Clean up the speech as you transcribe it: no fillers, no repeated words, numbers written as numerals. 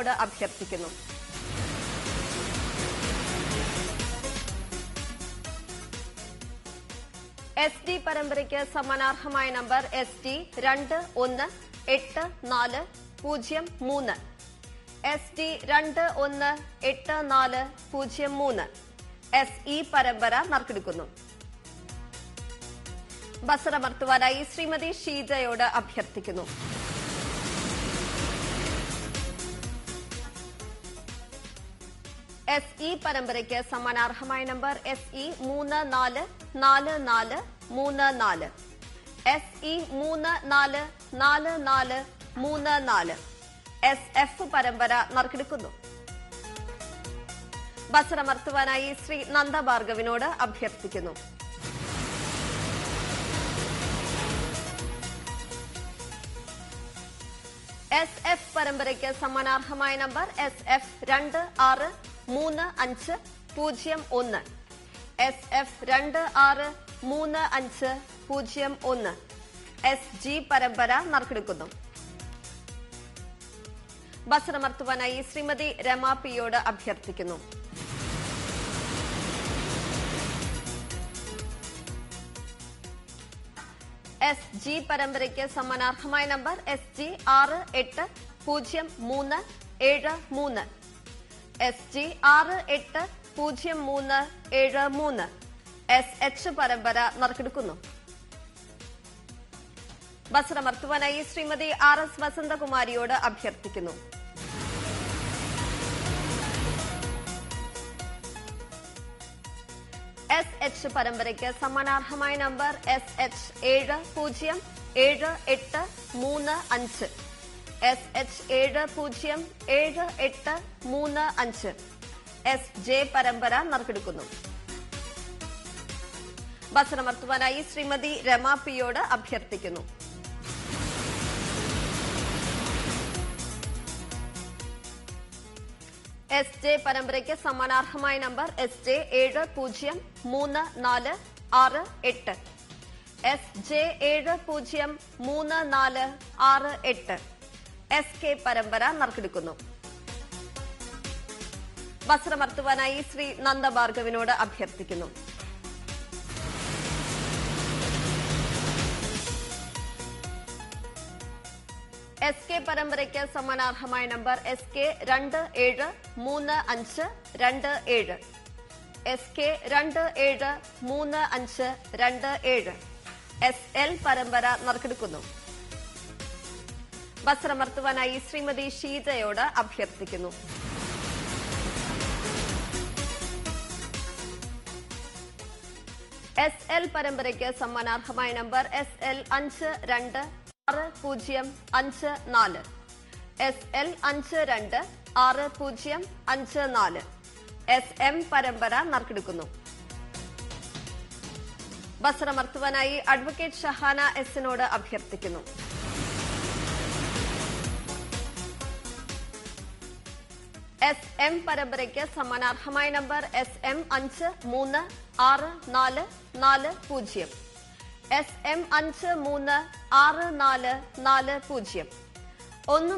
രമാപിയോട് അഭ്യർത്ഥിക്കുന്നു. SD പരമ്പരയ്ക്ക് സമ്മാനാർഹമായ number SD 218403. SD 218403. SE പരമ്പര നറുക്കെടുക്കുന്നു. ബസറമർത്തുവാനായി ശ്രീമതി ഷീജയോട് അഭ്യർത്ഥിക്കുന്നു. SE പരമ്പരയ്ക്ക് സമ്മാനാർഹമായ നമ്പർ SE 344434. SE 344434. SF പരമ്പര നറുക്കെടുക്കുന്നു. ബസറമർത്തുവാനായി ശ്രീ നന്ദഭാർഗവിനോട് അഭ്യർത്ഥിക്കുന്നു. SF പരമ്പരയ്ക്ക് സമ്മാനാർഹമായ നമ്പർ SF 263501. SF 263501. SG പരമ്പര നറുക്കെടുക്കുന്നു. ബസറമർത്തുവാനായി ശ്രീമതി രമാപിയോട് അഭ്യർത്ഥിക്കുന്നു. SG പരമ്പരയ്ക്ക് സമ്മാനാർഹമായ നമ്പർ SG 680373. SG 680373. SH പരമ്പര നറുക്കെടുക്കുന്നു. ബസറമർത്തുവാനായി ശ്രീമതി RS വസന്തകുമാരിയോട് അഭ്യർത്ഥിക്കുന്നു. SH പരമ്പരയ്ക്ക് സമ്മാനാർഹമായ നമ്പർ SH 707835. SH 707835. SJ പരമ്പര നറുക്കെടുക്കുന്നു. ബസറമർത്തുവാനായി ശ്രീമതി രമാപിയോട് അഭ്യർത്ഥിക്കുന്നു. SJ പരമ്പരയ്ക്ക് സമ്മാനാർഹമായ നമ്പർ SJ 703468. SJ 703468. SK പരമ്പര നറുക്കെടുക്കുന്നു. ബസറമർത്തുവാനായി ശ്രീ നന്ദഭാർഗവിനോട് അഭ്യർത്ഥിക്കുന്നു. SK പരമ്പരയ്ക്ക് സമ്മാനാർഹമായ നമ്പർ SK 273527. SK 273527. SL പരമ്പര നറുക്കെടുക്കുന്നു. ബസറമർത്തുവാനായി ശ്രീമതി ഷീജയോട് അഭ്യർത്ഥിക്കുന്നു. SL പരമ്പരയ്ക്ക് സമ്മാനാർഹമായ നമ്പർ SL 526054. SL 526054. SM പരമ്പര നറുക്കെടുക്കുന്നു. ബസറമർത്തുവാനായി അഡ്വക്കേറ്റ് ഷഹാന എസിനോട് അഭ്യർത്ഥിക്കുന്നു. SM പരമ്പരയ്ക്ക് സമ്മാനാർഹമായ നമ്പർ SM 536440. SM 536440.